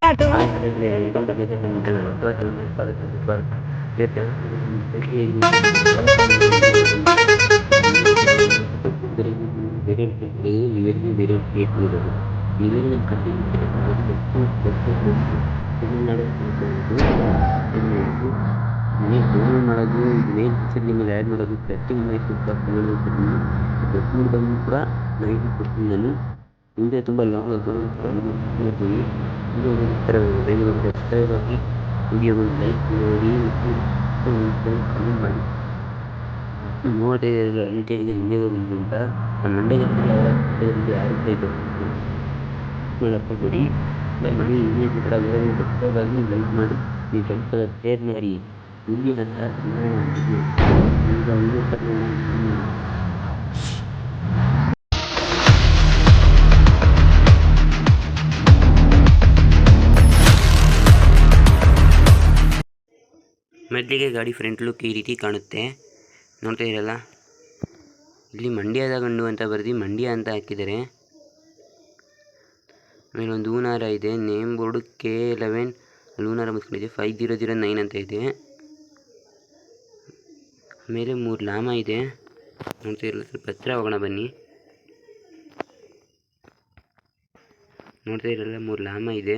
ಮಾಡೋದು main picture ನಿಮಗೆ add ಮಾಡೋದು ಸೆಟ್ಟಿಂಗ್ ನೈಟ್ ಬಂದು ಕೂಡ ನೈಟ್ ಕೊಡ್ತೀನಿ ನಾನು ಮುಂದೆ ತುಂಬ ಲಾಂಗ್ ನೋಡ್ತೀವಿ ಸಬ್ಸ್ಕ್ರೈಬ್ ಆಗಿ ವಿಡಿಯೋಗಳು ಲೈಕ್ ಮಾಡಿ ಕಮೆಂಟ್ ಮಾಡಿ ನೋಡಿದ್ರೆ ಅಂಟೆಗೆ ಅಂತ ಮಂಡ್ಯ ಯಾರು ಕೊಡಿ ಲೈಕ್ ಮಾಡಿ ಸಬ್ಸ್ಕ್ರೈಬ್ ಆಗಿ ಲೈಕ್ ಮಾಡಿ ನೀವು ಸ್ವಲ್ಪ ಶೇರ್ ಮಾಡಿ ಮೊದಲಿಗೆ ಗಾಡಿ ಫ್ರಂಟ್ ಲುಕ್ ಈ ರೀತಿ ಕಾಣುತ್ತೆ, ನೋಡ್ತಾ ಇರಲ್ಲ. ಇಲ್ಲಿ ಮಂಡ್ಯದ ಗಂಡು ಅಂತ ಬರೆದು ಮಂಡ್ಯ ಅಂತ ಹಾಕಿದ್ದಾರೆ. ಆಮೇಲೆ ಒಂದು ಹೂನಾರ ಇದೆ, ನೇಮ್ ಬೋರ್ಡು K11 ಹೂನಾರ ಮುಚ್ಕೊಂಡಿದೆ, 5009 ಅಂತ ಇದೆ. ಆಮೇಲೆ 3 ಲಾಮ ಇದೆ, ನೋಡ್ತಾ ಇರಲ್ಲ. ಸ್ವಲ್ಪ ಹತ್ರ ಹೋಗೋಣ ಬನ್ನಿ, ನೋಡ್ತಾ ಇರಲ್ಲ. 3 ಲಾಮ ಇದೆ,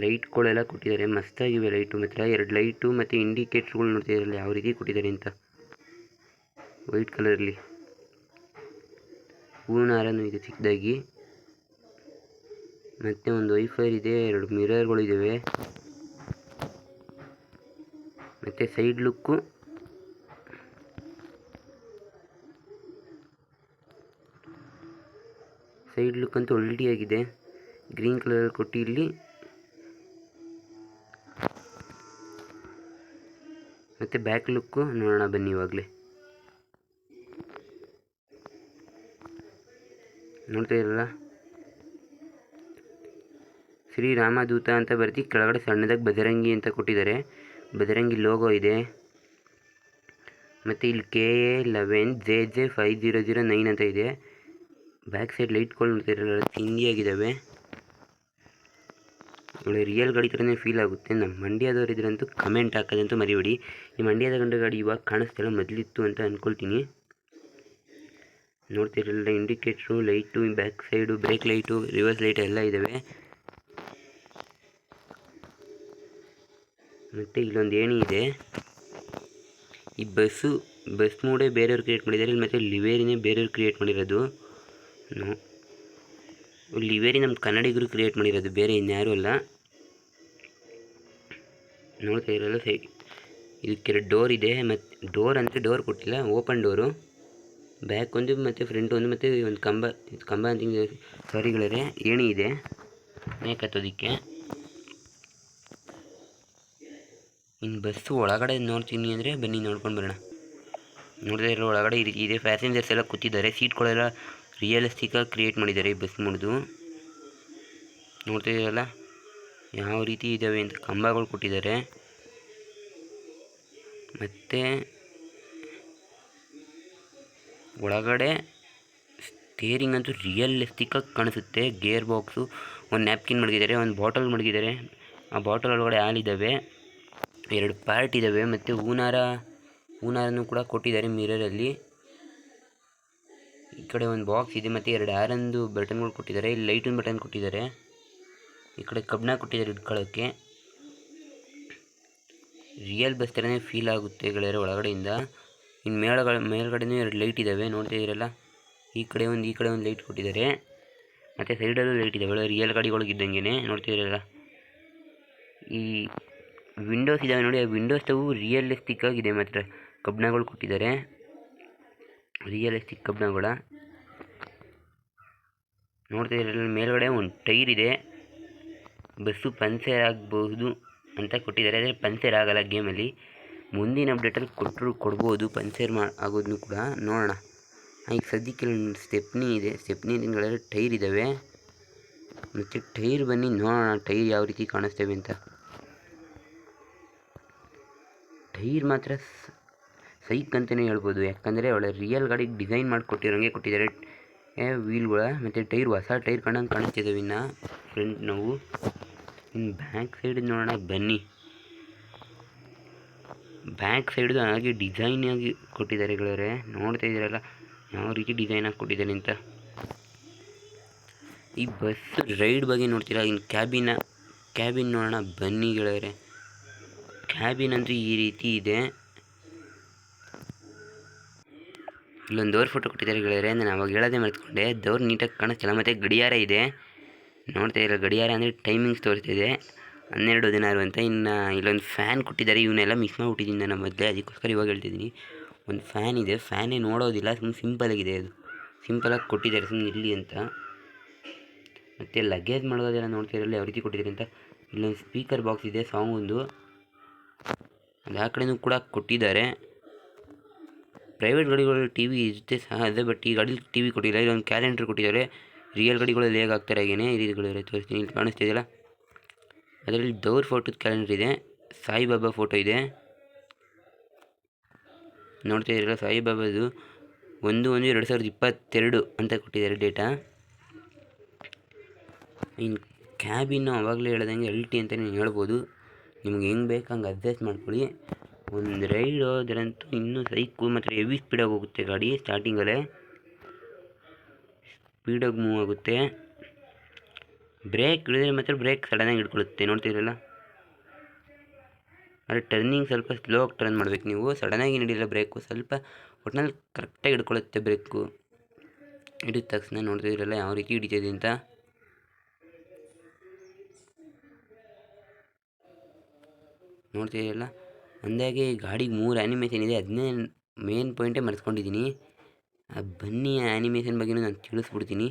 ಲೈಟ್ಗಳೆಲ್ಲ ಕೊಟ್ಟಿದ್ದಾರೆ, ಮಸ್ತಾಗಿವೆ ಲೈಟು ಮಾತ್ರ. 2 ಲೈಟು ಮತ್ತು ಇಂಡಿಕೇಟ್ರ್ಗಳು ನೋಡ್ತಾ ಇರಲ್ಲ ಯಾವ ರೀತಿ ಕೊಟ್ಟಿದ್ದಾರೆ ಅಂತ, ವೈಟ್ ಕಲರಲ್ಲಿ. ಹೂನಾರನೂ ಇದೆ ಚಿಕ್ಕದಾಗಿ, ಮತ್ತು ಒಂದು ವೈಫರ್ ಇದೆ, 2 ಮಿರರ್ಗಳು ಇದ್ದಾವೆ. ಮತ್ತು ಸೈಡ್ ಲುಕ್ಕು ಅಂತೂ ಒಳ್ಳೆಯಾಗಿದೆ, ಗ್ರೀನ್ ಕಲರ್ ಕೊಟ್ಟು ಇಲ್ಲಿ. ಮತ್ತು ಬ್ಯಾಕ್ ಲುಕ್ಕು ನೋಡೋಣ ಬನ್ನಿ. ಇವಾಗಲೇ ನೋಡ್ತಾ ಇರಲ್ಲ, ಶ್ರೀರಾಮದೂತ ಅಂತ ಬರ್ತಿ, ಕೆಳಗಡೆ ಸಣ್ಣದಾಗಿ ಬಜರಂಗಿ ಅಂತ ಕೊಟ್ಟಿದ್ದಾರೆ, ಬಜರಂಗಿ ಲೋಗೋ ಇದೆ. ಮತ್ತು ಇಲ್ಲಿ KA11JJ5009 ಅಂತ ಇದೆ. ಬ್ಯಾಕ್ ಸೈಡ್ ಲೈಟ್ಗಳು ನೋಡ್ತಾ ಇರಲ್ಲ, ಚಿಂದಿಯಾಗಿದ್ದಾವೆ. ಒಳ್ಳೆ ರಿಯಲ್ ಗಾಡಿ ಥರನೇ ಫೀಲ್ ಆಗುತ್ತೆ. ನಮ್ಮ ಮಂಡ್ಯದವ್ರು ಇದ್ರಂತೂ ಕಮೆಂಟ್ ಹಾಕೋದಂತೂ ಮರಿಬೇಡಿ. ಈ ಮಂಡ್ಯದ ಗಂಡು ಗಾಡಿ ಇವಾಗ ಕಾಣಿಸ್ತಿಲ್ಲ, ಮೊದಲಿತ್ತು ಅಂತ ಅಂದ್ಕೊಳ್ತೀನಿ. ನೋಡ್ತಿರಲ್ಲ, ಇಂಡಿಕೇಟ್ರು, light, back side brake light, reverse light ಎಲ್ಲ ಇದ್ದಾವೆ. ಮತ್ತು ಇಲ್ಲೊಂದು ಏಣಿ ಇದೆ. ಈ ಬಸ್ ಮೂಡೇ ಬೇರೆಯವ್ರು ಕ್ರಿಯೇಟ್ ಮಾಡಿದ್ದಾರೆ, ಮತ್ತು ಲಿವೇರಿನೇ ಬೇರೆಯವ್ರು ಕ್ರಿಯೇಟ್ ಮಾಡಿರೋದು. ಲಿವೇರಿ ನಮ್ಮ ಕನ್ನಡಿಗರು ಕ್ರಿಯೇಟ್ ಮಾಡಿರೋದು, ಬೇರೆ ಇನ್ಯಾರೂ ಅಲ್ಲ. ನೋಡ್ತಾ ಇರಲ್ಲ, ಇದಕ್ಕೆ 2 ಡೋರ್ ಇದೆ. ಮತ್ತು ಡೋರ್ ಕೊಟ್ಟಿಲ್ಲ, ಓಪನ್ ಡೋರು. ಬ್ಯಾಕ್ ಒಂದು ಮತ್ತು ಫ್ರಂಟ್ ಒಂದು, ಮತ್ತು ಒಂದು ಕಂಬ ಅಂತ ಸಾರಿಗಳೇ ಏಣಿ ಇದೆ ಮೇಕತ್ತೋದಕ್ಕೆ. ಇನ್ನು ಬಸ್ಸು ಒಳಗಡೆ ನೋಡ್ತೀನಿ ಅಂದರೆ ಬನ್ನಿ ನೋಡ್ಕೊಂಡು ಬರೋಣ. ನೋಡ್ತಾ ಇರೋ ಒಳಗಡೆ ಈ ರೀತಿ ಇದೆ, ಪ್ಯಾಸೆಂಜರ್ಸ್ ಎಲ್ಲ ಕೂತಿದ್ದಾರೆ, ಸೀಟ್ಗಳೆಲ್ಲ ರಿಯಲಿಸ್ಟಿಕ್ಕಾಗಿ ಕ್ರಿಯೇಟ್ ಮಾಡಿದ್ದಾರೆ ಈ ಬಸ್ ಮುಡ್ದು. ನೋಡ್ತಾ ಇರಲ್ಲ ಯಾವ ರೀತಿ ಇದ್ದಾವೆ ಅಂತ, ಕಂಬಗಳು ಕೊಟ್ಟಿದ್ದಾರೆ. ಮತ್ತು ಒಳಗಡೆ ಸ್ಟೇರಿಂಗ್ ಅಂತೂ ರಿಯಲಿಸ್ಟಿಕ್ಕಾಗಿ ಕಾಣಿಸುತ್ತೆ. ಗೇರ್ ಬಾಕ್ಸು, ಒಂದು ನ್ಯಾಪ್ಕಿನ್ ಮಡಗಿದ್ದಾರೆ, ಒಂದು ಬಾಟಲ್ ಮಡಗಿದ್ದಾರೆ. ಆ ಬಾಟಲ್ ಒಳಗಡೆ ಹಾಲಿದ್ದಾವೆ, 2 ಪಾರ್ಟ್ ಇದ್ದಾವೆ. ಮತ್ತು ಹೂನಾರನೂ ಕೂಡ ಕೊಟ್ಟಿದ್ದಾರೆ ಮಿರರಲ್ಲಿ. ಈ ಕಡೆ ಒಂದು ಬಾಕ್ಸ್ ಇದೆ, ಮತ್ತು 2 ಆರಂದು ಬಟನ್ಗಳು ಕೊಟ್ಟಿದ್ದಾರೆ. ಇಲ್ಲಿ ಲೈಟಿನ ಬಟನ್ ಕೊಟ್ಟಿದ್ದಾರೆ, ಈ ಕಡೆ ಕಬ್ಣ ಕೊಟ್ಟಿದ್ದಾರೆ ಇಟ್ಕೊಳ್ಳೋಕ್ಕೆ. ರಿಯಲ್ ಬಸ್ ಥರನೇ ಫೀಲ್ ಆಗುತ್ತೆ ಗೆಳೆಯರೆ ಒಳಗಡೆಯಿಂದ. ಇನ್ನು ಮೇಲ್ಗಡೆನೂ 2 ಲೈಟ್ ಇದ್ದಾವೆ, ನೋಡ್ತಾ ಇದ್ದೀರಲ್ಲ. ಈ ಕಡೆ ಒಂದು ಲೈಟ್ ಕೊಟ್ಟಿದ್ದಾರೆ, ಮತ್ತು ಸೈಡಲ್ಲೂ ಲೈಟ್ ಇದ್ದಾವೆ, ರಿಯಲ್ ಗಾಡಿಗಳಿಗಿದ್ದಂಗೆ ನೋಡ್ತಾ ಇದ್ದೀರಲ್ಲ. ಈ ವಿಂಡೋಸ್ ಇದ್ದಾವೆ ನೋಡಿ, ಆ ವಿಂಡೋಸ್ ತವು ರಿಯಲಿಸ್ಟಿಕ್ ಆಗಿದೆ. ಮಾತ್ರ ಕಬ್ಣಗಳು ಕೊಟ್ಟಿದ್ದಾರೆ, ರಿಯಲಿಸ್ಟಿಕ್ ಕಬ್ಣಗಳ. ನೋಡ್ತಾ ಇದ್ದೀರಲ್ಲ, ಮೇಲ್ಗಡೆ ಒಂದು ಟೈರ್ ಇದೆ. ಬಸ್ಸು ಪಂಚರ್ ಆಗಬಹುದು ಅಂತ ಕೊಟ್ಟಿದ್ದಾರೆ, ಆದರೆ ಪಂಚರ್ ಆಗಲ್ಲ ಗೇಮಲ್ಲಿ. ಮುಂದಿನ ಅಪ್ಡೇಟಲ್ಲಿ ಕೊಡ್ಬೋದು ಪಂಚರ್ ಆಗೋದನ್ನು ಕೂಡ, ನೋಡೋಣ. ಈಗ ಸದ್ಯಕ್ಕೆ ಒಂದು ಸ್ಟೆಪ್ನಿ ಇದೆ, ಸ್ಟೆಪ್ನಿ ಹಿಂದ್ಗಡೆ ಟೈರ್ ಇದ್ದಾವೆ. ಮತ್ತು ಟೈರ್ ಬನ್ನಿ ನೋಡೋಣ, ಟೈರ್ ಯಾವ ರೀತಿ ಕಾಣಿಸ್ತೇವೆ ಅಂತ. ಟೈರ್ ಮಾತ್ರ ಸೈಕ್ ಅಂತಲೇ ಹೇಳ್ಬೋದು, ಯಾಕಂದರೆ ಒಳ್ಳೆ ರಿಯಲ್ ಗಾಡಿಗೆ ಡಿಸೈನ್ ಮಾಡಿಕೊಟ್ಟಿರೋಂಗೆ ಕೊಟ್ಟಿದ್ದಾರೆ. ವೀಲ್ಗಳ ಮತ್ತು ಟೈರ್ ಹೊಸ ಟೈರ್ ಕಂಡಂಗೆ ಕಾಣಿಸ್ತಿದ್ದಾವೆ. ಇನ್ನು ಫ್ರಂಟ್ ನಾವು ಇನ್ನು ಬ್ಯಾಕ್ ಸೈಡ್ ನೋಡೋಣ ಬನ್ನಿ. ಬ್ಯಾಕ್ ಸೈಡ್ದು ಹಾಗೆ ಡಿಸೈನ್ ಆಗಿ ಕೊಟ್ಟಿದ್ದಾರೆ ಗೆಳೆಯರೆ, ನೋಡ್ತಾ ಇದ್ದೀರಲ್ಲ ಯಾವ ರೀತಿ ಡಿಸೈನ್ ಆಗಿ ಕೊಟ್ಟಿದ್ದಾರೆ ಅಂತ. ಈ ಬಸ್ ರೈಡ್ ಬಗ್ಗೆ ನೋಡ್ತೀರಾ. ಇನ್ನು ಕ್ಯಾಬಿನ್ ನೋಡೋಣ ಬನ್ನಿ ಗೆಳೆಯರೆ. ಕ್ಯಾಬಿನ್ ಅಂತೂ ಈ ರೀತಿ ಇದೆ. ಇಲ್ಲೊಂದು ಡೋರ್ ಫೋಟೋ ಕೊಟ್ಟಿದ್ದಾರೆ ಗೆಳೆಯರೆ, ನಾನು ಅವಾಗ ಹೇಳೋದೇ ಮರೆತುಕೊಂಡೆ. ಡೋರ್ ನೀಟಾಗಿ ಕಾಣಿಸ್ತಿಲ್ಲ. ಮತ್ತು ಗಡಿಯಾರ ಇದೆ, ನೋಡ್ತಾ ಇರೋ ಗಡಿಯಾರ ಅಂದರೆ ಟೈಮಿಂಗ್ಸ್ ತೋರಿಸ್ತಿದೆ 12:16 ಅಂತ. ಇನ್ನು ಇಲ್ಲೊಂದು ಫ್ಯಾನ್ ಕೊಟ್ಟಿದ್ದಾರೆ. ಇವನ್ನೆಲ್ಲ ಮಿಸ್ ಮಾಡಿಬಿಟ್ಟಿದ್ದೀನಿ ನಾನು ಮೊದಲೇ, ಅದಕ್ಕೋಸ್ಕರ ಇವಾಗ ಹೇಳ್ತಿದ್ದೀನಿ. ಒಂದು ಫ್ಯಾನ್ ಇದೆ, ಫ್ಯಾನೇ ನೋಡೋದಿಲ್ಲ, ಸುಮ್ಮನೆ ಸಿಂಪಲಾಗಿದೆ. ಅದು ಸಿಂಪಲಾಗಿ ಕೊಟ್ಟಿದ್ದಾರೆ ಸುಮ್ಮನೆ ಇರಲಿ ಅಂತ. ಮತ್ತು ಲಗೇಜ್ ಮಾಡೋದೆಲ್ಲ ನೋಡ್ತಾ ಇರಲ್ಲ ಯಾವ ರೀತಿ ಕೊಟ್ಟಿದ್ದಾರೆ ಅಂತ. ಇಲ್ಲೊಂದು ಸ್ಪೀಕರ್ ಬಾಕ್ಸ್ ಇದೆ ಸಾಂಗೊಂದು, ಅದು ಆ ಕಡೆನೂ ಕೂಡ ಕೊಟ್ಟಿದ್ದಾರೆ. ಪ್ರೈವೇಟ್ ಗಾಡಿಗಳಲ್ಲಿ ಟಿ ವಿ ಇರುತ್ತೆ ಸಹ ಅದೇ, ಬಟ್ ಈ ಗಾಡೀಲಿ ಟಿ ವಿ ಕೊಟ್ಟಿಲ್ಲ. ಇಲ್ಲೊಂದು ಕ್ಯಾಲೆಂಡ್ರ್ ಕೊಟ್ಟಿದ್ದಾರೆ. ರಿಯಲ್ ಗಾಡಿಗಳಲ್ಲಿ ಹೇಗೆ ಆಗ್ತಾರೆ ಹಾಗೇನೆ ಈ ರೀತಿಗಳು ತೋರಿಸ್ತೀನಿ. ಇಲ್ಲಿ ಕಾಣಿಸ್ತಿದೆಯಲ್ಲ, ಅದರಲ್ಲಿ ಡೋರ್ ಫೋಟೋದ ಕ್ಯಾಲೆಂಡ್ರ್ ಇದೆ. ಸಾಯಿಬಾಬಾ ಫೋಟೋ ಇದೆ, ನೋಡ್ತಾ ಇದ್ದೀರಲ್ಲ ಸಾಯಿಬಾಬಾದು 1/1/2022 ಅಂತ ಕೊಟ್ಟಿದ್ದಾರೆ ಡೇಟಾ. ಇನ್ನು ಕ್ಯಾಬಿನ್ನು ಆವಾಗಲೇ ಹೇಳ್ದಂಗೆ LT ಅಂತಲೇ ಹೇಳ್ಬೋದು. ನಿಮ್ಗೆ ಹೆಂಗೆ ಬೇಕು ಹಂಗೆ ಅಡ್ಜಸ್ಟ್ ಮಾಡ್ಕೊಳ್ಳಿ. ಒಂದು ರೈಡ್ ಹೋದ್ರಂತೂ ಇನ್ನೂ ಸೈಕು ಮತ್ತು ಹೆವಿ ಸ್ಪೀಡಾಗಿ ಹೋಗುತ್ತೆ ಗಾಡಿ. ಸ್ಟಾರ್ಟಿಂಗಲ್ಲೇ ಸ್ಪೀಡಾಗಿ ಮೂವ್ ಆಗುತ್ತೆ. ಬ್ರೇಕ್ ಹಿಡಿದ್ರೆ ಮಾತ್ರ ಬ್ರೇಕ್ ಸಡನ್ನಾಗಿ ಹಿಡ್ಕೊಳ್ಳುತ್ತೆ, ನೋಡ್ತಿರಲ್ಲ. ಆದರೆ ಟರ್ನಿಂಗ್ ಸ್ವಲ್ಪ ಸ್ಲೋ ಆಗಿ ಟರ್ನ್ ಮಾಡ್ಬೇಕು ನೀವು, ಸಡನ್ನಾಗಿ ಹಿಡಿಯಲ್ಲ ಬ್ರೇಕು. ಸ್ವಲ್ಪ ಒಟ್ಟಿನಲ್ಲಿ ಕರೆಕ್ಟಾಗಿ ಹಿಡ್ಕೊಳ್ಳುತ್ತೆ ಬ್ರೇಕು. ಹಿಡಿದ ತಕ್ಷಣ ನೋಡ್ತಿದ್ರಲ್ಲ ಯಾವ ರೀತಿ ಹಿಡಿತಿದೆ ಅಂತ. ನೋಡ್ತಿದ್ದೀರಲ್ಲ, ಅಂದಾಗೆ ಗಾಡಿಗೆ 3 ಆ್ಯನಿಮೇಷನ್ ಇದೆ. ಅದನ್ನೇ ಮೇನ್ ಪಾಯಿಂಟೇ ಮರೆಸ್ಕೊಂಡಿದ್ದೀನಿ. ಬನ್ನಿ ಆ್ಯನಿಮೇಷನ್ ಬಗ್ಗೆನೂ ನಾನು ತಿಳಿಸ್ಬಿಡ್ತೀನಿ.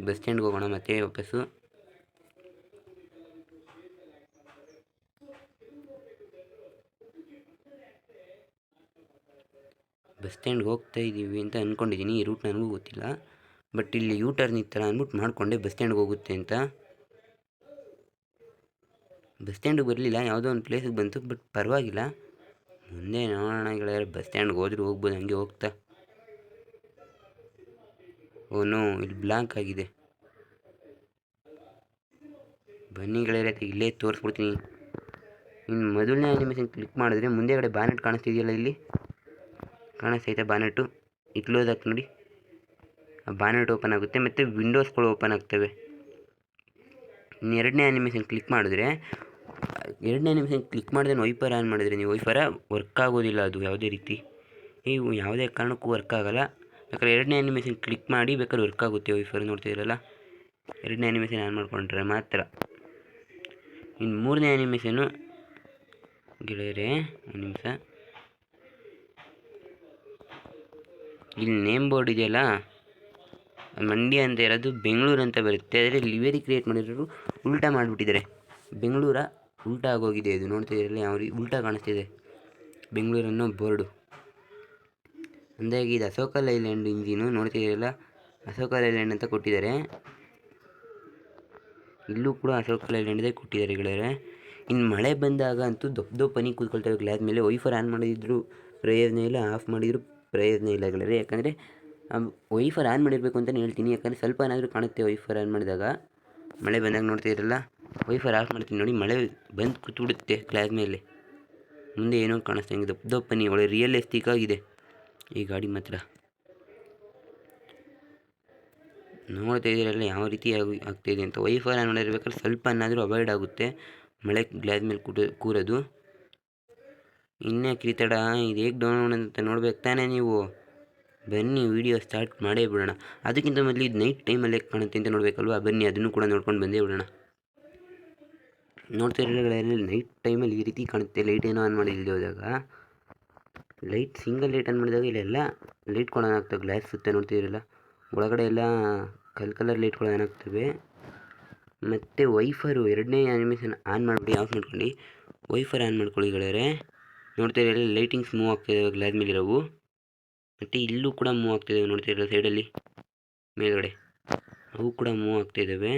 ಬಸ್ ಸ್ಟ್ಯಾಂಡ್ಗೆ ಹೋಗೋಣ ಮತ್ತೆ ವಾಪಸ್ಸು. ಬಸ್ ಸ್ಟ್ಯಾಂಡ್ಗೆ ಹೋಗ್ತಾ ಇದ್ದೀವಿ ಅಂತ ಅಂದ್ಕೊಂಡಿದ್ದೀನಿ. ಈ ರೂಟ್ ನನಗೂ ಗೊತ್ತಿಲ್ಲ, ಬಟ್ ಇಲ್ಲಿ ಯೂ ಟರ್ನ್ ಈ ಥರ ಅಂದ್ಬಿಟ್ಟು ಮಾಡಿಕೊಂಡೆ ಬಸ್ ಸ್ಟ್ಯಾಂಡ್ಗೆ ಹೋಗುತ್ತೆ ಅಂತ. ಬಸ್ ಸ್ಟ್ಯಾಂಡಿಗೆ ಬರಲಿಲ್ಲ, ಯಾವುದೋ ಒಂದು ಪ್ಲೇಸಿಗೆ ಬಂತು, ಬಟ್ ಪರವಾಗಿಲ್ಲ. ಮುಂದೆ ನೋಡೋಣ ಗೆಳೆಯರೆ, ಬಸ್ ಸ್ಟ್ಯಾಂಡ್ಗೆ ಹೋದ್ರೂ ಹೋಗ್ಬೋದು ಹಂಗೆ ಹೋಗ್ತಾ. ಓನೋ ಇಲ್ಲಿ ಬ್ಲಾಂಕ್ ಆಗಿದೆ. ಬನ್ನಿ ಗೆಳೆಯರೆ, ಇಲ್ಲೇ ತೋರಿಸ್ಬಿಡ್ತೀನಿ. ಇನ್ನು ಮೊದಲನೇ ಆ್ಯನಿಮೇಷನ್ ಕ್ಲಿಕ್ ಮಾಡಿದ್ರೆ ಮುಂದೆಗಡೆ ಬಾನೆಟ್ ಕಾಣಿಸ್ತಿದೆಯಲ್ಲ, ಇಲ್ಲಿ ಕಾಣಿಸ್ತೈತೆ ಬಾನೆಟು. ಕ್ಲೋಸ್ ಆಗ್ತು ನೋಡಿ, ಆ ಬಾನೆಟ್ ಓಪನ್ ಆಗುತ್ತೆ ಮತ್ತು ವಿಂಡೋಸ್ಗಳು ಓಪನ್ ಆಗ್ತವೆ. ಇನ್ನು ಎರಡನೇ ಆ್ಯನಿಮೇಷನ್ ಕ್ಲಿಕ್ ಮಾಡಿದ್ರೆ ವೈಪರ್ ಆನ್ ಮಾಡಿದ್ರೆ ನೀವು ವೈಪರ ವರ್ಕ್ ಆಗೋದಿಲ್ಲ. ಅದು ಯಾವುದೇ ರೀತಿ ನೀವು ಯಾವುದೇ ಕಾರಣಕ್ಕೂ ವರ್ಕ್ ಆಗೋಲ್ಲ. ಬೇಕಾದ್ರೆ ಎರಡನೇ ಆ್ಯನಿಮೇಷನ್ ಕ್ಲಿಕ್ ಮಾಡಿ ಬೇಕಾದ್ರೆ ವರ್ಕ್ ಆಗುತ್ತೆ ವೈಫರ್. ನೋಡ್ತಿದ್ದೀರಲ್ಲ, ಎರಡನೇ ಆ್ಯನಿಮೇಷನ್ ಆನ್ ಮಾಡಿಕೊಂಡ್ರೆ ಮಾತ್ರ. ಇನ್ನು ಮೂರನೇ ಆ್ಯನಿಮೇಷನು ಗೆಳೆಯರೆ, ಒಂದು ನಿಮಿಷ, ಇಲ್ಲಿ ನೇಮ್ ಬೋರ್ಡ್ ಇದೆಯಲ್ಲ, ಮಂಡ್ಯ ಅಂತ ಇರೋದು ಬೆಂಗಳೂರು ಅಂತ ಬರುತ್ತೆ. ಆದರೆ ಲಿವೇರಿ ಕ್ರಿಯೇಟ್ ಮಾಡಿರೋರು ಉಲ್ಟಾ ಮಾಡಿಬಿಟ್ಟಿದ್ದಾರೆ. ಬೆಂಗಳೂರ ಉಲ್ಟಾ ಆಗೋಗಿದೆ. ಇದು ನೋಡ್ತಿದ್ದೀರಲ್ಲ ಯಾವ ರೀತಿ ಉಲ್ಟಾ ಕಾಣಿಸ್ತಿದೆ ಬೆಂಗಳೂರನ್ನೋ ಬೋರ್ಡು. ಅಂದಾಗಿ ಇದು ಅಶೋಕ ಲೈಲ್ಯಾಂಡ್ ಇಂಜಿನು, ನೋಡ್ತಿದ್ದೀರಲ್ಲ ಅಶೋಕ ಲೈಲ್ಯಾಂಡ್ ಅಂತ ಕೊಟ್ಟಿದ್ದಾರೆ. ಇಲ್ಲೂ ಕೂಡ ಅಶೋಕ ಲೈಲ್ಯಾಂಡ್ದೇ ಕೊಟ್ಟಿದ್ದಾರೆ ಗೆಳೆಯರೆ. ಇನ್ನು ಮಳೆ ಬಂದಾಗ ಅಂತೂ ದೊಡ್ಡ ಪನಿ ಕೂತ್ಕೊಳ್ತೇವೆ ಗ್ಲಾಸ್ ಮೇಲೆ. ವೈಫರ್ ಆನ್ ಮಾಡಿದ್ರು ಪ್ರಯೋಜನ ಇಲ್ಲ, ಆಫ್ ಮಾಡಿದ್ರು ಪ್ರಯೋಜನ ಇಲ್ಲ ಗೆಳೆಯರೆ. ಯಾಕಂದರೆ ವೈಫರ್ ಆನ್ ಮಾಡಿರಬೇಕು ಅಂತಲೇ ಹೇಳ್ತೀನಿ. ಯಾಕಂದರೆ ಸ್ವಲ್ಪ ಏನಾದರೂ ಕಾಣುತ್ತೆ ವೈಫರ್ ಆನ್ ಮಾಡಿದಾಗ. ಮಳೆ ಬಂದಾಗ ನೋಡ್ತಿದ್ದೀರಲ್ಲ, ವೈಫರ್ ಆಫ್ ಮಾಡ್ತೀನಿ ನೋಡಿ, ಮಳೆ ಬಂದು ಕೂತ್ಬಿಡುತ್ತೆ ಗ್ಲಾಸ್ ಮೇಲೆ. ಮುಂದೆ ಏನೋ ಕಾಣಿಸ್ತಂಗೆ ದೊಡ್ಡ ಪನಿ. ಒಳ್ಳೆ ರಿಯಲಿಸ್ಟಿಕ್ ಆಗಿದೆ ಈ ಗಾಡಿ ಮಾತ್ರ. ನೋಡ್ತಾ ಇದ್ದೀರಲ್ಲ ಯಾವ ರೀತಿ ಆಗ್ತಾಯಿದೆ ಅಂತ. ವೈಫರ್ ಆನ್ ಮಾಡಿರ್ಬೇಕಾದ್ರೆ ಸ್ವಲ್ಪ ಏನಾದರೂ ಅವಾಯ್ಡ್ ಆಗುತ್ತೆ ಮಳೆ ಗ್ಲಾಸ್ ಮೇಲೆ ಕೂರೋದು. ಇನ್ನೇ ಕಿರಿತಡ, ಇದು ಹೇಗೆ ಡೌನ್ಲೋಡ್ ಅಂತ ನೋಡ್ಬೇಕು ತಾನೇ ನೀವು. ಬನ್ನಿ ವೀಡಿಯೋ ಸ್ಟಾರ್ಟ್ ಮಾಡೇ ಬಿಡೋಣ. ಅದಕ್ಕಿಂತ ಮೊದಲು ಇದು ನೈಟ್ ಟೈಮಲ್ಲಿ ಹೇಗೆ ಕಾಣುತ್ತೆ ಅಂತ ನೋಡಬೇಕಲ್ವ. ಬನ್ನಿ ಅದನ್ನು ಕೂಡ ನೋಡ್ಕೊಂಡು ಬಂದೇ ಬಿಡೋಣ. ನೋಡ್ತಾ ಇರೋದ್ರಲ್ಲಿ ನೈಟ್ ಟೈಮಲ್ಲಿ ಈ ರೀತಿ ಕಾಣುತ್ತೆ. ಲೈಟ್ ಏನೋ ಆನ್ ಮಾಡಿ ಇಲ್ಲದೆ ಹೋದಾಗ, ಲೈಟ್ ಸಿಂಗಲ್ ಲೈಟ್ ಆನ್ ಮಾಡಿದಾಗ ಇಲ್ಲೆಲ್ಲ ಲೈಟ್ಗಳು ಆನ್ ಆಗ್ತವೆ ಗ್ಲಾಸ್ ಸುತ್ತ. ನೋಡ್ತಿದ್ದೀರಲ್ಲ ಒಳಗಡೆ ಎಲ್ಲ ಕಲರ್ ಲೈಟ್ಗಳು ಆನ್ ಆಗ್ತವೆ. ಮತ್ತು ವೈಫರು ಎರಡನೇ ಆ್ಯನಿಮೇಷನ್ ಆನ್ ಮಾಡಿಬಿಡಿ, ಆಫ್ ಮಾಡ್ಕೊಂಡು ವೈಫರ್ ಆನ್ ಮಾಡ್ಕೊಳ್ಳಿ ಗೆಳೆಯರೆ. ನೋಡ್ತಾ ಇರೋಲ್ಲ ಲೈಟಿಂಗ್ಸ್ ಮೂವ್ ಆಗ್ತಾಯಿದ್ದಾವೆ ಗ್ಲಾಸ್ ಮೇಲಿರೋವು. ಮತ್ತು ಇಲ್ಲೂ ಕೂಡ ಮೂವ್ ಆಗ್ತಾಯಿದ್ದಾವೆ, ನೋಡ್ತಿರೋ ಸೈಡಲ್ಲಿ ಮೇಲ್ಗಡೆ ಅವು ಕೂಡ ಮೂವ್ ಆಗ್ತಾಯಿದ್ದಾವೆ.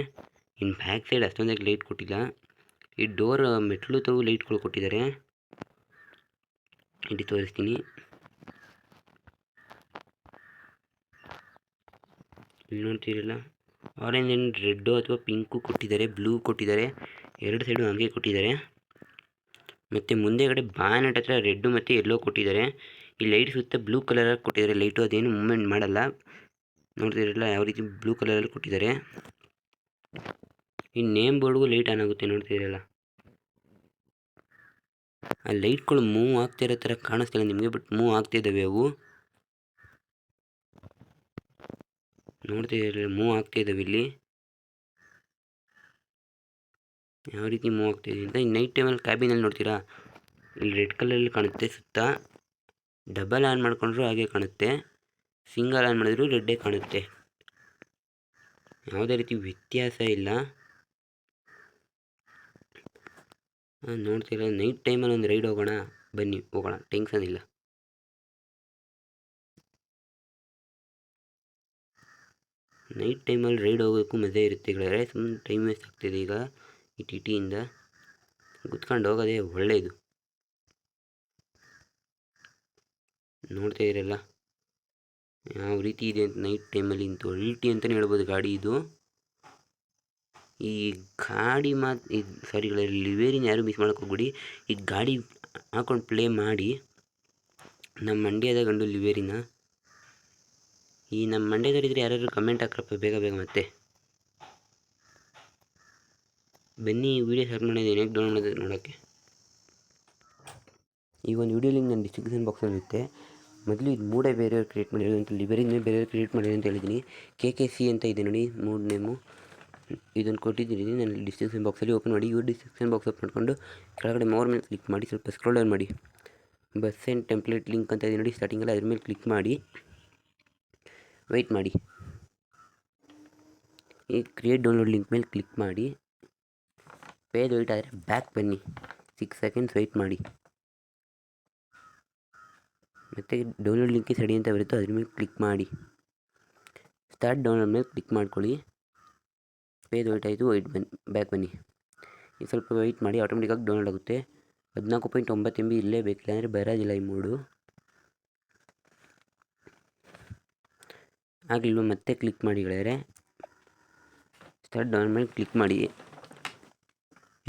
ಇನ್ನು ಬ್ಯಾಕ್ ಸೈಡ್ ಅಷ್ಟೊಂದಾಗಿ ಲೈಟ್ ಕೊಟ್ಟಿಲ್ಲ. ಈ ಡೋರ್ ಮೆಟ್ಲು ತಗೋ ಲೈಟ್ಗಳು ಕೊಟ್ಟಿದ್ದಾರೆ. ಇಲ್ಲಿ ತೋರಿಸ್ತೀನಿ. ಇಲ್ಲಿ ನೋಡ್ತೀರಲ್ಲ, ಆರೆಂಜ್ ಆ್ಯಂಡ್ ರೆಡ್ಡು ಅಥವಾ ಪಿಂಕು ಕೊಟ್ಟಿದ್ದಾರೆ, ಬ್ಲೂ ಕೊಟ್ಟಿದ್ದಾರೆ, ಎರಡು ಸೈಡು ಹಂಗೆ ಕೊಟ್ಟಿದ್ದಾರೆ. ಮತ್ತು ಮುಂದೆಗಡೆ ಬಾನೆಟ್ ಹತ್ರ ರೆಡ್ಡು ಮತ್ತು ಯೆಲ್ಲೋ ಕೊಟ್ಟಿದ್ದಾರೆ. ಈ ಲೈಟ್ ಸುತ್ತ ಬ್ಲೂ ಕಲರಲ್ಲಿ ಕೊಟ್ಟಿದ್ದಾರೆ. ಲೈಟು ಅದೇನು ಮೂವ್ಮೆಂಟ್ ಮಾಡಲ್ಲ. ನೋಡ್ತಿರಲ್ಲ ಯಾವ ರೀತಿ ಬ್ಲೂ ಕಲರಲ್ಲಿ ಕೊಟ್ಟಿದ್ದಾರೆ. ಈ ನೇಮ್ ಬೋರ್ಡ್ಗೂ ಲೈಟ್ ಆನ್ ಆಗುತ್ತೆ ನೋಡ್ತಿರಲ್ಲ. ಆ ಲೈಟ್ಗಳು ಮೂವ್ ಆಗ್ತಿರೋ ಥರ ಕಾಣಿಸ್ತಿಲ್ಲ ನಿಮಗೆ, ಬಟ್ ಮೂವ್ ಆಗ್ತಿದ್ದಾವೆ ಅವು. ನೋಡ್ತಿದ್ದೀರಲ್ಲ, ಮೂವ್ ಆಗ್ತಿದ್ದಾವೆ ಇಲ್ಲಿ. ಯಾವ ರೀತಿ ಮೂವ್ ಆಗ್ತಿದೆ ಅಂತ. ಈ ನೈಟ್ ಟೈಮಲ್ಲಿ ಕ್ಯಾಬಿನಲ್ಲಿ ನೋಡ್ತೀರಾ, ಇಲ್ಲಿ ರೆಡ್ ಕಲರಲ್ಲಿ ಕಾಣುತ್ತೆ ಸುತ್ತ. ಡಬಲ್ ಆನ್ ಮಾಡ್ಕೊಂಡ್ರು ಹಾಗೆ ಕಾಣುತ್ತೆ, ಸಿಂಗಲ್ ಆನ್ ಮಾಡಿದ್ರು ರೆಡ್ಡೇ ಕಾಣುತ್ತೆ. ಯಾವುದೇ ರೀತಿ ವ್ಯತ್ಯಾಸ ಇಲ್ಲ. ನೋಡ್ತೀರಾ, ನೈಟ್ ಟೈಮಲ್ಲಿ ಒಂದು ರೈಡ್ ಹೋಗೋಣ ಬನ್ನಿ, ಹೋಗೋಣ, ಟೆನ್ಷನ್ ಇಲ್ಲ. ನೈಟ್ ಟೈಮಲ್ಲಿ ರೈಡ್ ಹೋಗೋಕ್ಕೂ ಮಜಾ ಇರುತ್ತೆ ಗೆಳೆಯರೆ. ಸುಮ್ಮನೆ ಟೈಮ್ ವೇಸ್ಟ್ ಆಗ್ತಿದೆ ಈಗ ಈ ಟಿಟಿಯಿಂದ. ಕುತ್ಕೊಂಡು ಹೋಗೋದೇ ಒಳ್ಳೆಯದು. ನೋಡ್ತಾ ಇರಲ್ಲ ಯಾವ ರೀತಿ ಇದೆ ಅಂತ ನೈಟ್ ಟೈಮಲ್ಲಿ. ಇಂತು ಅಲ್ಟಿ ಅಂತಲೇ ಹೇಳ್ಬೋದು ಗಾಡಿ ಇದು. ಈ ಗಾಡಿ ಸಾರಿ ಗೆಳೆಯರೆ, ಲಿವೇರಿನ ಯಾರು ಮಿಸ್ ಮಾಡೋಕೆ ಹೋಗ್ಬಿಡಿ. ಈ ಗಾಡಿ ಹಾಕೊಂಡು ಪ್ಲೇ ಮಾಡಿ. ನಮ್ಮ ಮಂಡ್ಯದ ಗಂಡು ಲಿವೇರಿನ. ಈ ನಮ್ಮ ಮಂಡ್ಯದವರಿದ್ರೆ ಯಾರಾದರೂ ಕಮೆಂಟ್ ಹಾಕ್ರಪ್ಪ ಬೇಗ ಬೇಗ. ಮತ್ತೆ ಬನ್ನಿ, ವೀಡಿಯೋ ಸ್ಟಾರ್ಟ್ ಮಾಡಿದೆ ಹೇಗೆ ಡೌನ್ ಮಾಡೋದು ನೋಡೋಕ್ಕೆ. ಈ ಒಂದು ವೀಡಿಯೋ ಲಿಂಕ್ ನಾನು ಡಿಸ್ಕ್ರಿಪ್ಷನ್ ಬಾಕ್ಸಲ್ಲಿ ಇರುತ್ತೆ. ಮೊದಲು ಇದು ಮೂಡೇ ಬೇರೆಯವ್ರು ಕ್ರಿಯೇಟ್ ಮಾಡಿರೋದು ಅಂತ, ಲಿವೇರಿನೇ ಬೇರೆಯವ್ರು ಕ್ರಿಯೇಟ್ ಮಾಡಿರೋದು ಅಂತ ಹೇಳಿದ್ದೀನಿ. KKC ಅಂತ ಇದೆ ನೋಡಿ ಮೂಡ್ ನೇಮು. ಇದನ್ನು ಕೊಟ್ಟಿದ್ದೀನಿ ನಾನು ಡಿಸ್ಕ್ರಿಪ್ಷನ್ ಬಾಕ್ಸಲ್ಲಿ. ಓಪನ್ ಮಾಡಿ, ಇವ್ರು ಡಿಸ್ಕ್ರಿಪ್ಷನ್ ಬಾಕ್ಸ್ ಓಪನ್ ಮಾಡಿಕೊಂಡು ಕೆಳಗಡೆ ಮೋರ್ ಮೇಲೆ ಕ್ಲಿಕ್ ಮಾಡಿ, ಸ್ವಲ್ಪ ಸ್ಕ್ರೋಲ್ ಡೌನ್ ಮಾಡಿ. ಬಸ್ ಆ್ಯಂಡ್ ಟೆಂಪ್ಲೇಟ್ ಲಿಂಕ್ ಅಂತ ಇದೆ ನೋಡಿ ಸ್ಟಾರ್ಟಿಂಗಲ್ಲಿ, ಅದ್ರ ಮೇಲೆ ಕ್ಲಿಕ್ ಮಾಡಿ ವೆಯ್ಟ್ ಮಾಡಿ. ಈ ಕ್ರಿಯೇಟ್ ಡೌನ್ಲೋಡ್ ಲಿಂಕ್ ಮೇಲೆ ಕ್ಲಿಕ್ ಮಾಡಿ. ಪೇಜ್ ವೆಯ್ಟ್ ಆದರೆ ಬ್ಯಾಕ್ ಬನ್ನಿ, 6 ಸೆಕೆಂಡ್ಸ್ ವೆಯ್ಟ್ ಮಾಡಿ. ಮತ್ತು ಡೌನ್ಲೋಡ್ ಲಿಂಕ್ ಸಡಿ ಅಂತ ಬರುತ್ತೋ ಅದ್ರ ಮೇಲೆ ಕ್ಲಿಕ್ ಮಾಡಿ. ಸ್ಟಾರ್ಟ್ ಡೌನ್ಲೋಡ್ ಮೇಲೆ ಕ್ಲಿಕ್ ಮಾಡ್ಕೊಳ್ಳಿ. ಪೇಜ್ ವೆಯ್ಟ್ ಆಯಿತು, ಬ್ಯಾಕ್ ಬನ್ನಿ. ಈಗ ಸ್ವಲ್ಪ ವೆಯ್ಟ್ ಮಾಡಿ, ಆಟೋಮೆಟಿಕ್ಕಾಗಿ ಡೌನ್ಲೋಡ್ ಆಗುತ್ತೆ. 14.9 MB ಇಲ್ಲೇ ಬೇಕಿಲ್ಲ ಅಂದರೆ ಬರೋದಿಲ್ಲ ಈ ಮೂಡು. ಆಗಲಿಲ್ಲ ಮತ್ತೆ ಕ್ಲಿಕ್ ಮಾಡಿ ಗೆಳೆಯರೆ. ಸ್ಟಾರ್ಟ್ ಡೌನ್ಲೋಡ್ ಮೇಲೆ ಕ್ಲಿಕ್ ಮಾಡಿ.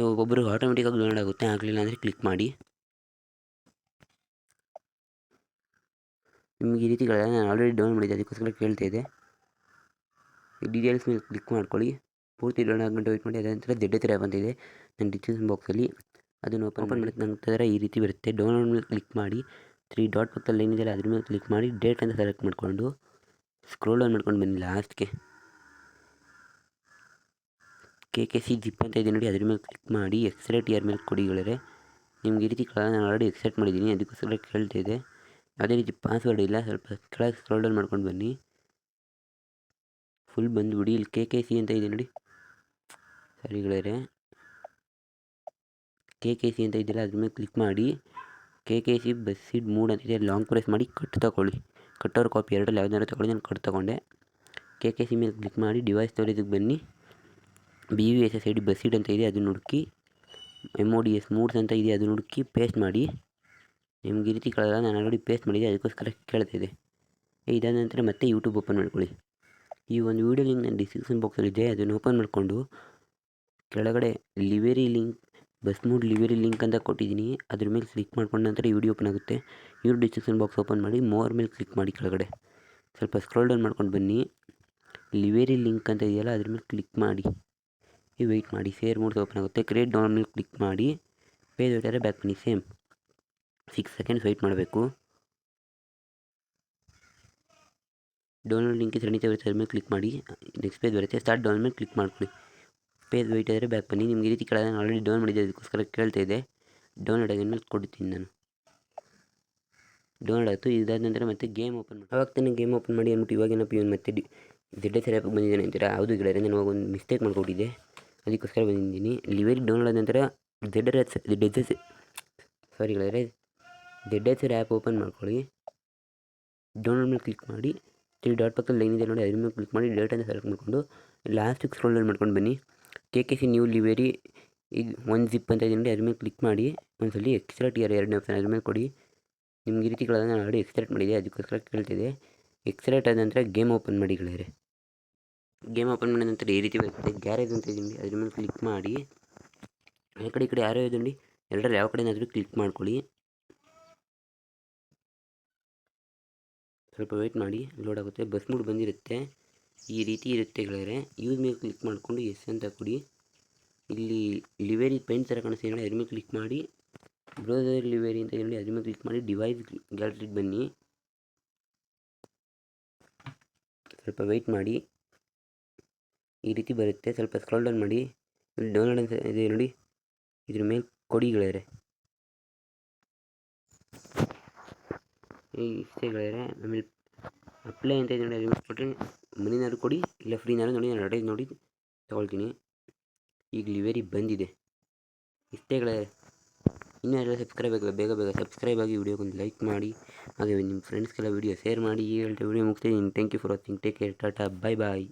ಒಬ್ಬೊಬ್ಬರು ಆಟೋಮೆಟಿಕ್ಕಾಗಿ ಡೌನ್ಲೋಡ್ ಆಗುತ್ತೆ, ಆಗಲಿಲ್ಲ ಅಂದರೆ ಕ್ಲಿಕ್ ಮಾಡಿ. ನಿಮಗೆ ಈ ರೀತಿಗಳ ನಾನು ಆಲ್ರೆಡಿ ಡೌನ್ಲೋಡ್ ಮಾಡಿದ್ದೆ, ಅದಕ್ಕೋಸ್ಕರ ಕೇಳ್ತಾ ಇದೆ. ಈ ಡೀಟೇಲ್ಸ್ ಮೇಲೆ ಕ್ಲಿಕ್ ಮಾಡ್ಕೊಳ್ಳಿ. ಪೂರ್ತಿ ಡೌನ್ಲೋಡ್ ಆಗಂಟು ವೆಯ್ಟ್ ಮಾಡಿ. ಅದರ ನಂತರ ZD ಆ್ಯಪ್ ಅಂತಿದೆ ನನ್ನ ಡಿಸ್ಕ್ರಿಪ್ಷನ್ ಬಾಕ್ಸಲ್ಲಿ, ಅದನ್ನು ಓಪನ್ ಮಾಡಿದ ನಂತರ ಈ ರೀತಿ ಬರುತ್ತೆ. ಡೌನ್ಲೋಡ್ ಮೇಲೆ ಕ್ಲಿಕ್ ಮಾಡಿ, 3 ಡಾಟ್ ಪಕ್ಕದಲ್ಲಿ ಲೈನ್ ಇದೆಯಲ್ಲ ಅದ್ರ ಮೇಲೆ ಕ್ಲಿಕ್ ಮಾಡಿ, ಡೇಟ್ ಅಂತ ಸೆಲೆಕ್ಟ್ ಮಾಡಿಕೊಂಡು ಸ್ಕ್ರೋಲ್ ಡೌನ್ ಮಾಡ್ಕೊಂಡು ಬನ್ನಿ ಲಾಸ್ಟ್ಗೆ. KKC ಜಿಪ್ ಅಂತ ಇದೆ ನೋಡಿ, ಅದ್ರ ಮೇಲೆ ಕ್ಲಿಕ್ ಮಾಡಿ ಎಕ್ಸ್ಟ್ರಾಕ್ಟ್ ಇಯರ್ ಮೇಲೆ ಕೊಡಿ ಗೆಳೆಯರೆ. ನಿಮ್ಗೆ ಈ ರೀತಿ ನಾನು ಆಲ್ರೆಡಿ ಎಕ್ಸ್ಟ್ರಾಕ್ಟ್ ಮಾಡಿದ್ದೀನಿ, ಅದಕ್ಕೋಸ್ಕರ ಕೇಳ್ತಾ ಇದೆ. ಯಾವುದೇ ರೀತಿ ಪಾಸ್ವರ್ಡ್ ಇಲ್ಲ. ಸ್ವಲ್ಪ ಕೆಳಗೆ ಸ್ಕ್ರೋಲ್ ಡೌನ್ ಮಾಡ್ಕೊಂಡು ಬನ್ನಿ, ಫುಲ್ ಬಂದುಬಿಡಿ. ಇಲ್ಲಿ KKC ಅಂತ ಇದೆ ನೋಡಿ, ಸರಿ ಗೆಳೆಯರೆ, KKC ಅಂತ ಇದೆಯಲ್ಲ ಅದ್ರ ಮೇಲೆ ಕ್ಲಿಕ್ ಮಾಡಿ. KKC ಬಸ್ ಸೀಟ್ ಮೂಡ್ ಅಂತಿದೆ, ಲಾಂಗ್ ಪ್ರೆಸ್ ಮಾಡಿ ಕಟ್ ತಗೊಳ್ಳಿ. ಕಟ್ಟೋರು ಕಾಪಿ ಎರಡಲ್ಲಿ ಯಾವ್ದಾದ್ರು ತಗೊಳ್ಳಿ, ನಾನು ಕಟ್ ತೊಗೊಂಡೆ. KKC ಮೇಲೆ ಕ್ಲಿಕ್ ಮಾಡಿ ಡಿವೈಸ್ ಸ್ಟೋರೇಜಿಗೆ ಬನ್ನಿ. BUSSID ಬಸ್ ಸೀಟ್ ಅಂತ ಇದೆ ಅದನ್ನು ಹುಡುಕಿ, MODS ಮೂಡ್ಸ್ ಅಂತ ಇದೆ ಅದನ್ನು ಹುಡುಕಿ ಪೇಸ್ಟ್ ಮಾಡಿ. ನಿಮ್ಗೆ ಈ ರೀತಿ ಕೇಳಲ್ಲ, ನಾನು ಆಲ್ರೆಡಿ ಪೇಸ್ಟ್ ಮಾಡಿದ್ದೆ, ಅದಕ್ಕೋಸ್ಕರ ಕೇಳ್ತಾ ಇದೆ. ಇದಾದ ನಂತರ ಮತ್ತೆ ಯೂಟ್ಯೂಬ್ ಓಪನ್ ಮಾಡ್ಕೊಳ್ಳಿ. ಈ ಒಂದು ವೀಡಿಯೋ ಲಿಂಕ್ ನಾನು ಡಿಸ್ಕ್ರಿಪ್ಷನ್ ಬಾಕ್ಸಲ್ಲಿದೆ, ಅದನ್ನು ಓಪನ್ ಮಾಡಿಕೊಂಡು ಕೆಳಗಡೆ ಲಿವೇರಿ ಲಿಂಕ್, ಬಸ್ ಮೂಡ್ ಲಿವೇರಿ ಲಿಂಕ್ ಅಂತ ಕೊಟ್ಟಿದ್ದೀನಿ, ಅದ್ರ ಮೇಲೆ ಕ್ಲಿಕ್ ಮಾಡ್ಕೊಂಡ ನಂತರ ಈ ವಿಡಿಯೋ ಓಪನ್ ಆಗುತ್ತೆ. ಇವ್ರು ಡಿಸ್ಕ್ರಿಪ್ಷನ್ ಬಾಕ್ಸ್ ಓಪನ್ ಮಾಡಿ ಮೋರ್ ಮೇಲೆ ಕ್ಲಿಕ್ ಮಾಡಿ. ಕೆಳಗಡೆ ಸ್ವಲ್ಪ ಸ್ಕ್ರೋಲ್ ಡೌನ್ ಮಾಡ್ಕೊಂಡು ಬನ್ನಿ. ಲಿವೇರಿ ಲಿಂಕ್ ಅಂತ ಇದೆಯಲ್ಲ ಅದ್ರ ಮೇಲೆ ಕ್ಲಿಕ್ ಮಾಡಿ. ಈ ವೆಯ್ಟ್ ಮಾಡಿ, ಶೇರ್ ಮೂಡ್ಸ್ ಓಪನ್ ಆಗುತ್ತೆ. ಕ್ರಿಯೇಟ್ ಡೌನ್ ಮೇಲೆ ಕ್ಲಿಕ್ ಮಾಡಿ, ಪೇಜ್ ವೆಯ್ಟಾರೆ ಬ್ಯಾಕ್ ಬನ್ನಿ. ಸೇಮ್ 6 ಸೆಕೆಂಡ್ಸ್ ವೆಯ್ಟ್ ಮಾಡಬೇಕು. ಡೌನ್ಲೋಡ್ ಲಿಂಕ್ ಸೆಡಿತ ಬರುತ್ತೆ, ಅದ್ರ ಮೇಲೆ ಕ್ಲಿಕ್ ಮಾಡಿ. ನೆಕ್ಸ್ಟ್ ಪೇಜ್ ಬರುತ್ತೆ, ಸ್ಟಾರ್ಟ್ ಡೌನ್ ಮೇಲೆ ಕ್ಲಿಕ್ ಮಾಡ್ಕೊಳ್ಳಿ. ಪೇಜ್ ವೆಯ್ಟ್ ಆದರೆ ಬ್ಯಾಕ್ ಬನ್ನಿ. ನಿಮ್ಗೆ ಈ ರೀತಿ ಕೆಳಗೆ ನಾನು ಆಲ್ರೆಡಿ ಡೌನ್ ಮಾಡಿದ್ದೆ, ಅದಕ್ಕೋಸ್ಕರ ಕೇಳ್ತಾ ಇದೆ. ಡೌನ್ಲೋಡ್ ಆಗಿದ ಮೇಲೆ ಕೊಡ್ತೀನಿ ನಾನು. ಡೌನ್ಲೋಡ್ ಆಯಿತು. ಇದಾದ ನಂತರ ಮತ್ತೆ ಗೇಮ್ ಓಪನ್ ಮಾಡಿ. ಅವಾಗ ತಾನೇ ಗೇಮ್ ಓಪನ್ ಮಾಡಿ ಅಂದ್ಬಿಟ್ಟು ಇವಾಗೇನಪ್ಪ ಇವನು ಮತ್ತೆ ZD ಆ್ಯಪ್ ಬಂದಿದ್ದಾನೆ ಅಂತೀರಾ? ಹೌದು ಗೆಳೆಯರೆ, ನಾನು ಇವಾಗ ಒಂದು ಮಿಸ್ಟೇಕ್ ಮಾಡ್ಕೊಟ್ಟಿದ್ದೆ, ಅದಕ್ಕೋಸ್ಕರ ಬಂದಿದ್ದೀನಿ. ಲಿವೇರಿ ಡೌನ್ಲೋಡ್ ಆದ ನಂತರ ಸಾರಿ ಗೆಳೆಯರೆ, ZD ಆ್ಯಪ್ ಓಪನ್ ಮಾಡ್ಕೊಳ್ಳಿ. ಡೌನ್ಲೋಡ್ ಮೇಲೆ ಕ್ಲಿಕ್ ಮಾಡಿ, 3 ಡಾಟ್ ಪಕ್ಕದಲ್ಲಿ ಲೈನ್ ಇದೆ ನೋಡಿ, ಅದ್ರ ಮೇಲೆ ಕ್ಲಿಕ್ ಮಾಡಿ ಡೇಟ್ ಅಂತ ಸೆಲೆಕ್ಟ್ ಮಾಡಿಕೊಂಡು ಲಾಸ್ಟಿಗೆ ಸ್ಕ್ರೋಲ್ ಡೌನ್ ಮಾಡ್ಕೊಂಡು ಬನ್ನಿ. KKC ನ್ಯೂ ಲಿವೇರಿ ಈಗ 1 ಜಿಪ್ ಅಂತ ಇದೆ ನೋಡಿ, ಅದ್ರ ಮೇಲೆ ಕ್ಲಿಕ್ ಮಾಡಿ. ಒಂದ್ಸಲಿ ಎಕ್ಸ್ಟ್ರಾಕ್ಟ್ ಇಯರ್ ಎರಡನೇ ಆಪ್ಷನ್ ಅದ್ರ ಮೇಲೆ ಕೊಡಿ. ನಿಮ್ಗೆ ಈ ರೀತಿಗಳನ್ನ ನಾನು ಆಲ್ರೆಡಿ ಎಕ್ಸ್ಟ್ರಾಕ್ಟ್ ಮಾಡಿದೆ, ಅದಕ್ಕೋಸ್ಕರ ಕೇಳ್ತಿದೆ. ಎಕ್ಸ್ಟ್ರಾಕ್ಟ್ ಆದ ನಂತರ ಗೇಮ್ ಓಪನ್ ಮಾಡಿ ಗೆಳೆಯರೆ. ಗೇಮ್ ಓಪನ್ ಮಾಡಿದ ನಂತರ ಈ ರೀತಿ ಬರುತ್ತೆ. ಗ್ಯಾರೇಜ್ ಅಂತ ಇದೆ ನೋಡಿ, ಅದ್ರ ಮೇಲೆ ಕ್ಲಿಕ್ ಮಾಡಿ ಆ ಕಡೆ ಈ ಕಡೆ ಯಾರೋ ಇದೆ ನೋಡಿ, ಎಲ್ಲರೂ ಯಾವ ಕಡೆನಾದರೂ ಕ್ಲಿಕ್ ಮಾಡ್ಕೊಳ್ಳಿ. ಸ್ವಲ್ಪ ವೆಯ್ಟ್ ಮಾಡಿ, ಲೋಡ್ ಆಗುತ್ತೆ. ಬಸ್ ಮೂಡ್ ಬಂದಿರುತ್ತೆ, ಈ ರೀತಿ ಇರುತ್ತೆ ಗೆಳೆಯರೆ. ಯೂಸ್ ಮೇಲೆ ಕ್ಲಿಕ್ ಮಾಡಿಕೊಂಡು ಎಸ್ ಅಂತ ಕೊಡಿ. ಇಲ್ಲಿ ಲಿವೇರಿ ಪೇಂಟ್ ಥರ ಕಾಣಿಸ್ತಿದೆ ನೋಡಿ, ಅದ್ರ ಮೇಲೆ ಕ್ಲಿಕ್ ಮಾಡಿ. ಬ್ರೌಸರ್ ಲಿವೇರಿ ಅಂತ ಹೇಳಿ ಅದ್ರ ಮೇಲೆ ಕ್ಲಿಕ್ ಮಾಡಿ ಡಿವೈಸ್ ಗ್ಯಾಲರಿಗೆ ಬನ್ನಿ. ಸ್ವಲ್ಪ ವೆಯ್ಟ್ ಮಾಡಿ, ಈ ರೀತಿ ಬರುತ್ತೆ. ಸ್ವಲ್ಪ ಸ್ಕ್ರಾಲ್ ಡೌನ್ ಮಾಡಿ, ಇಲ್ಲಿ ಡೌನ್ಲೋಡ್ ಅಂತ ಇದೆ ನೋಡಿ, ಇದ್ರ ಮೇಲೆ ಕೊಡಿ ಗೆಳೆಯರೆ. ಇಷ್ಟೇ ಗೆಳೆಯರೆ. ಆಮೇಲೆ ಅಪ್ಲೈ ಅಂತ ಇದೆ ನೋಡಿ, ಅದ್ರ ಮೇಲೆ ಕೊಟ್ಟರೆ ಮನಿನಾದ್ರು ಕೊಡಿ, ಇಲ್ಲ ಫ್ರೀನಾದ್ರು ನೋಡಿ. ನಾನು ಅಡ್ವೈಸ್ ನೋಡಿ ತೊಗೊಳ್ತೀನಿ. ಈಗ ಲಿವೇರಿ ಬಂದಿದೆ. ಇಷ್ಟೇ ಗೆಳೆಯರೆ. ಇನ್ನೂ ಯಾರೆಲ್ಲ ಸಬ್ಸ್ಕ್ರೈಬ್ ಆಗಿಲ್ಲ, ಬೇಗ ಬೇಗ ಸಬ್ಸ್ಕ್ರೈಬ್ ಆಗಿ ವಿಡಿಯೋಗೊಂದು ಲೈಕ್ ಮಾಡಿ, ಹಾಗೆ ನಿಮ್ಮ ಫ್ರೆಂಡ್ಸ್ಗೆಲ್ಲ ವಿಡಿಯೋ ಶೇರ್ ಮಾಡಿ. ಈ ಹೇಳ್ತಾ ವಿಡಿಯೋ ಮುಗಿಸ್ತೀನಿ. Thank you for watching. Take care. ಟಾಟಾ, ಬೈ ಬಾಯ್.